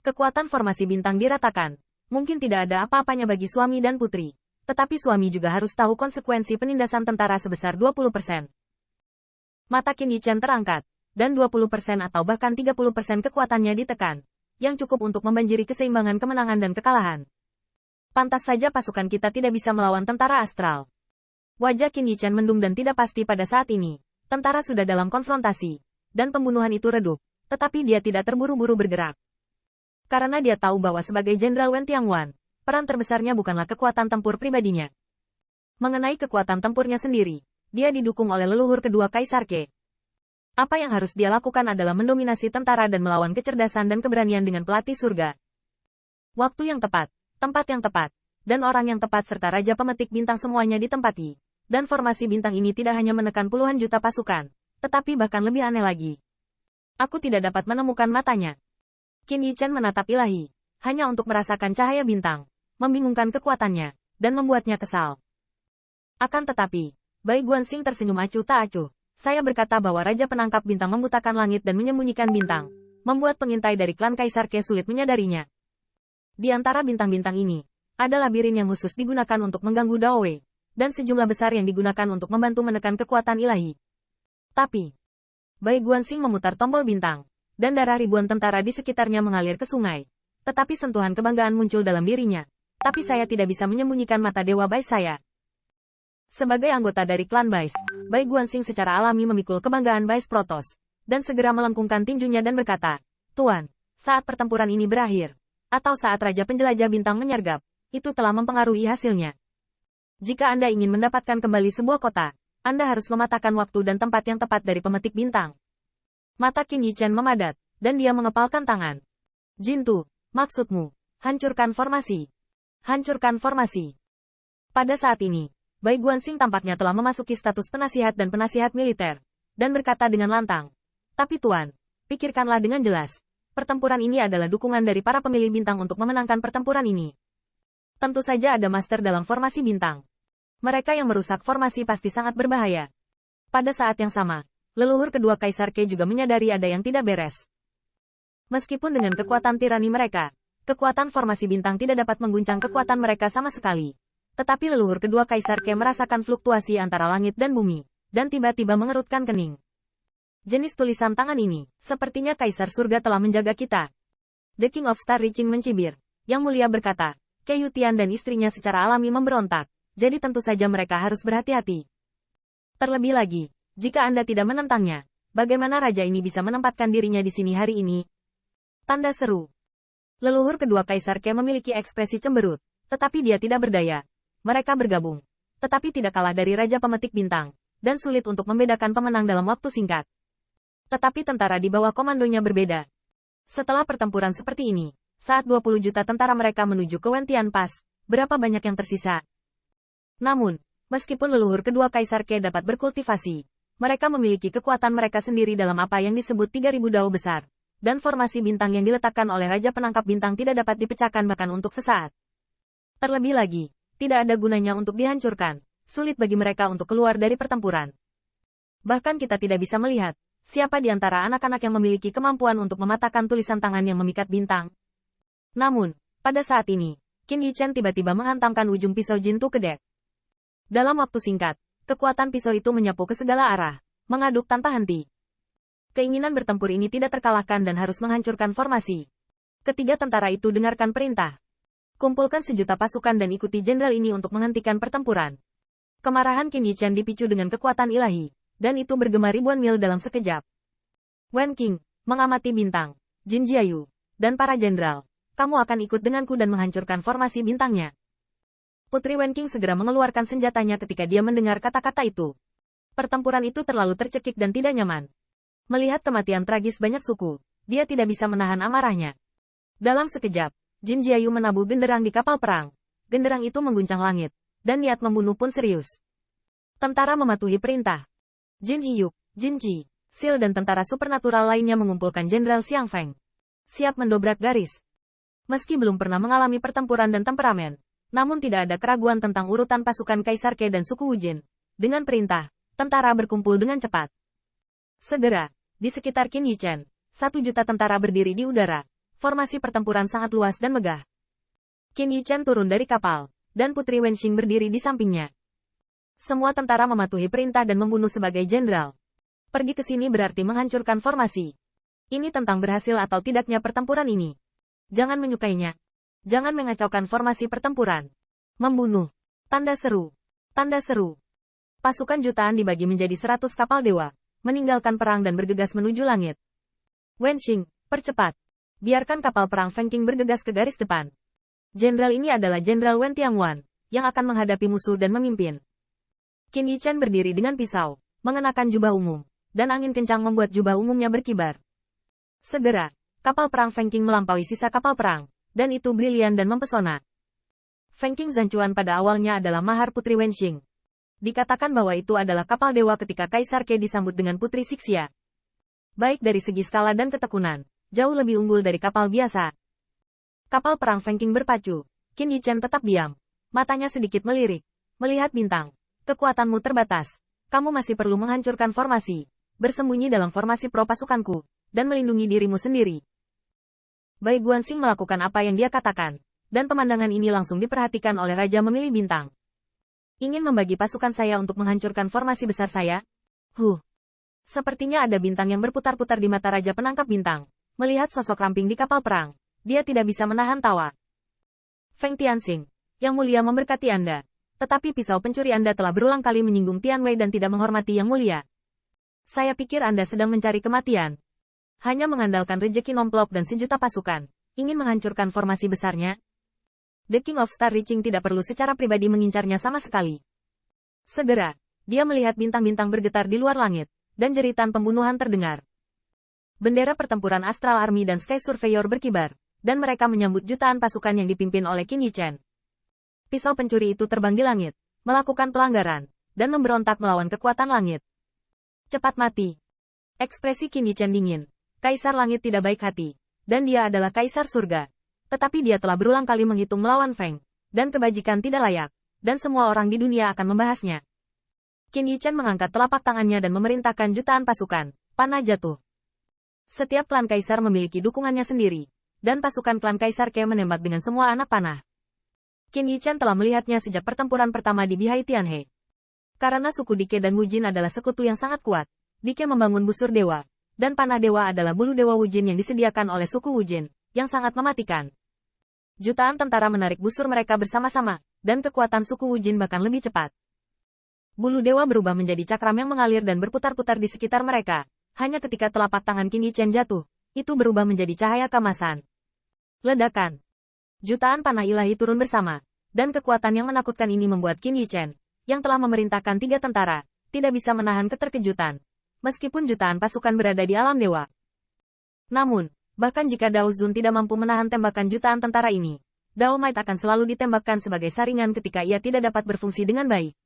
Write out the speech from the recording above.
Kekuatan formasi bintang diratakan. Mungkin tidak ada apa-apanya bagi suami dan putri. Tetapi suami juga harus tahu konsekuensi penindasan tentara sebesar 20%. Mata Qin Yichen terangkat, dan 20% atau bahkan 30% kekuatannya ditekan, yang cukup untuk membanjiri keseimbangan kemenangan dan kekalahan. Pantas saja pasukan kita tidak bisa melawan tentara astral. Wajah Qin Yichen mendung dan tidak pasti pada saat ini. Tentara sudah dalam konfrontasi, dan pembunuhan itu redup, tetapi dia tidak terburu-buru bergerak. Karena dia tahu bahwa sebagai Jenderal Wen Tianguan, peran terbesarnya bukanlah kekuatan tempur pribadinya. Mengenai kekuatan tempurnya sendiri, dia didukung oleh leluhur kedua Kaisar Ke. Apa yang harus dia lakukan adalah mendominasi tentara dan melawan kecerdasan dan keberanian dengan pelatih surga. Waktu yang tepat, tempat yang tepat, dan orang yang tepat serta Raja Pemetik Bintang semuanya ditempati. Dan formasi bintang ini tidak hanya menekan puluhan juta pasukan, tetapi bahkan lebih aneh lagi. Aku tidak dapat menemukan matanya. Qin Yichen menatap Ilahi, hanya untuk merasakan cahaya bintang, membingungkan kekuatannya, dan membuatnya kesal. Akan tetapi, Bai Guanxing tersenyum acuh tak acuh. Saya berkata bahwa Raja Penangkap Bintang membutakan langit dan menyembunyikan bintang, membuat pengintai dari klan Kaisar Ke sulit menyadarinya. Di antara bintang-bintang ini, ada labirin yang khusus digunakan untuk mengganggu Dao Wei, dan sejumlah besar yang digunakan untuk membantu menekan kekuatan ilahi. Tapi, Bai Guanxing memutar tombol bintang, dan darah ribuan tentara di sekitarnya mengalir ke sungai. Tetapi sentuhan kebanggaan muncul dalam dirinya. Tapi saya tidak bisa menyembunyikan mata Dewa Bais saya. Sebagai anggota dari klan Bais, Bai Guanxing secara alami memikul kebanggaan Bais Protoss, dan segera melengkungkan tinjunya dan berkata, Tuan, saat pertempuran ini berakhir, atau saat Raja Penjelajah Bintang menyergap, itu telah mempengaruhi hasilnya. Jika Anda ingin mendapatkan kembali sebuah kota, Anda harus mematakan waktu dan tempat yang tepat dari pemetik bintang. Mata Qin Yichen memadat, dan dia mengepalkan tangan. Jintu, maksudmu, hancurkan formasi. Hancurkan formasi. Pada saat ini, Bai Guanxing tampaknya telah memasuki status penasihat dan penasihat militer, dan berkata dengan lantang. Tapi Tuan, pikirkanlah dengan jelas. Pertempuran ini adalah dukungan dari para pemilih bintang untuk memenangkan pertempuran ini. Tentu saja ada master dalam formasi bintang. Mereka yang merusak formasi pasti sangat berbahaya. Pada saat yang sama, leluhur kedua Kaisar Ke juga menyadari ada yang tidak beres. Meskipun dengan kekuatan tirani mereka, kekuatan formasi bintang tidak dapat mengguncang kekuatan mereka sama sekali. Tetapi leluhur kedua Kaisar Ke merasakan fluktuasi antara langit dan bumi, dan tiba-tiba mengerutkan kening. Jenis tulisan tangan ini, sepertinya Kaisar Surga telah menjaga kita. The King of Star Reaching mencibir. Yang Mulia berkata, Ke Yutian dan istrinya secara alami memberontak, jadi tentu saja mereka harus berhati-hati. Terlebih lagi, jika Anda tidak menentangnya, bagaimana raja ini bisa menempatkan dirinya di sini hari ini? Tanda seru. Leluhur kedua Kaisar Ke memiliki ekspresi cemberut, tetapi dia tidak berdaya. Mereka bergabung, tetapi tidak kalah dari Raja Pemetik Bintang, dan sulit untuk membedakan pemenang dalam waktu singkat. Tetapi tentara di bawah komandonya berbeda. Setelah pertempuran seperti ini, saat 20 juta tentara mereka menuju ke Wen Tianpas, berapa banyak yang tersisa? Namun, meskipun leluhur kedua Kaisar Ke dapat berkultivasi, mereka memiliki kekuatan mereka sendiri dalam apa yang disebut 3000 dao besar, dan formasi bintang yang diletakkan oleh Raja Penangkap Bintang tidak dapat dipecahkan bahkan untuk sesaat. Terlebih lagi, tidak ada gunanya untuk dihancurkan, sulit bagi mereka untuk keluar dari pertempuran. Bahkan kita tidak bisa melihat, siapa di antara anak-anak yang memiliki kemampuan untuk mematahkan tulisan tangan yang memikat bintang. Namun, pada saat ini, Qin Yichen tiba-tiba menghantamkan ujung pisau Jintu ke dek. Dalam waktu singkat, kekuatan pisau itu menyapu ke segala arah, mengaduk tanpa henti. Keinginan bertempur ini tidak terkalahkan dan harus menghancurkan formasi. Ketiga tentara itu dengarkan perintah. Kumpulkan sejuta pasukan dan ikuti jenderal ini untuk menghentikan pertempuran. Kemarahan Qin Yichen dipicu dengan kekuatan ilahi, dan itu bergema ribuan mil dalam sekejap. Wen Qing, mengamati bintang, Jin Jiayu, dan para jenderal, kamu akan ikut denganku dan menghancurkan formasi bintangnya. Putri Wen Qing segera mengeluarkan senjatanya ketika dia mendengar kata-kata itu. Pertempuran itu terlalu tercekik dan tidak nyaman. Melihat kematian tragis banyak suku, dia tidak bisa menahan amarahnya. Dalam sekejap, Jin Jiayu menabuh genderang di kapal perang. Genderang itu mengguncang langit, dan niat membunuh pun serius. Tentara mematuhi perintah. Jin Hiyuk, Jin Ji, Sil dan tentara supernatural lainnya mengumpulkan Jenderal Xiang Feng. Siap mendobrak garis. Meski belum pernah mengalami pertempuran dan temperamen, namun tidak ada keraguan tentang urutan pasukan Kaisar Ke dan suku Wujin. Dengan perintah, tentara berkumpul dengan cepat. Segera, di sekitar Qin Yichen, 1 juta tentara berdiri di udara. Formasi pertempuran sangat luas dan megah. Qin Yichen turun dari kapal, dan Putri Wenxing berdiri di sampingnya. Semua tentara mematuhi perintah dan membunuh sebagai jenderal. Pergi ke sini berarti menghancurkan formasi. Ini tentang berhasil atau tidaknya pertempuran ini. Jangan menyukainya. Jangan mengacaukan formasi pertempuran. Membunuh. Tanda seru. Tanda seru. Pasukan jutaan dibagi menjadi 100 kapal dewa, meninggalkan perang dan bergegas menuju langit. Wenxing, percepat. Biarkan kapal perang Feng Qing bergegas ke garis depan. Jenderal ini adalah Jenderal Wen Tianguan, yang akan menghadapi musuh dan memimpin. Qin Yichen berdiri dengan pisau, mengenakan jubah umum, dan angin kencang membuat jubah umumnya berkibar. Segera, kapal perang Feng Qing melampaui sisa kapal perang, dan itu brilian dan mempesona. Feng Qing Zanchuan pada awalnya adalah mahar Putri Wenxing. Dikatakan bahwa itu adalah kapal dewa ketika Kaisar Ke disambut dengan Putri Sixia. Baik dari segi skala dan ketekunan, jauh lebih unggul dari kapal biasa. Kapal perang Feng Qing berpacu. Qin Yichen tetap diam. Matanya sedikit melirik. Melihat bintang. Kekuatanmu terbatas. Kamu masih perlu menghancurkan formasi. Bersembunyi dalam formasi pro pasukanku. Dan melindungi dirimu sendiri. Bai Guanxing melakukan apa yang dia katakan. Dan pemandangan ini langsung diperhatikan oleh Raja memilih bintang. Ingin membagi pasukan saya untuk menghancurkan formasi besar saya? Sepertinya ada bintang yang berputar-putar di mata Raja penangkap bintang. Melihat sosok ramping di kapal perang, dia tidak bisa menahan tawa. Feng Tianxing, Yang Mulia memberkati Anda. Tetapi pisau pencuri Anda telah berulang kali menyinggung Tian Wei dan tidak menghormati Yang Mulia. Saya pikir Anda sedang mencari kematian. Hanya mengandalkan rejeki nomplok dan sejuta pasukan. Ingin menghancurkan formasi besarnya? The King of Star Reaching tidak perlu secara pribadi mengincarnya sama sekali. Segera, dia melihat bintang-bintang bergetar di luar langit, dan jeritan pembunuhan terdengar. Bendera pertempuran Astral Army dan Sky Surveyor berkibar, dan mereka menyambut jutaan pasukan yang dipimpin oleh Qin Yichen. Pisau pencuri itu terbang di langit, melakukan pelanggaran, dan memberontak melawan kekuatan langit. Cepat mati. Ekspresi Qin Yichen dingin. Kaisar langit tidak baik hati, dan dia adalah Kaisar surga. Tetapi dia telah berulang kali menghitung melawan Feng, dan kebajikan tidak layak, dan semua orang di dunia akan membahasnya. Qin Yichen mengangkat telapak tangannya dan memerintahkan jutaan pasukan, panah jatuh. Setiap klan kaisar memiliki dukungannya sendiri, dan pasukan klan Kaisar Ke menembak dengan semua anak panah. Qin Yichen telah melihatnya sejak pertempuran pertama di Bihai Tianhe. Karena suku Dike dan Wujin adalah sekutu yang sangat kuat, Dike membangun busur dewa, dan panah dewa adalah bulu dewa Wujin yang disediakan oleh suku Wujin, yang sangat mematikan. Jutaan tentara menarik busur mereka bersama-sama, dan kekuatan suku Wujin bahkan lebih cepat. Bulu dewa berubah menjadi cakram yang mengalir dan berputar-putar di sekitar mereka. Hanya ketika telapak tangan Qin Yichen jatuh, itu berubah menjadi cahaya keemasan. Ledakan. Jutaan panah ilahi turun bersama, dan kekuatan yang menakutkan ini membuat Qin Yichen, yang telah memerintahkan 3 tentara, tidak bisa menahan keterkejutan. Meskipun jutaan pasukan berada di alam dewa. Namun, bahkan jika Dao Zun tidak mampu menahan tembakan jutaan tentara ini, Dao Might akan selalu ditembakkan sebagai saringan ketika ia tidak dapat berfungsi dengan baik.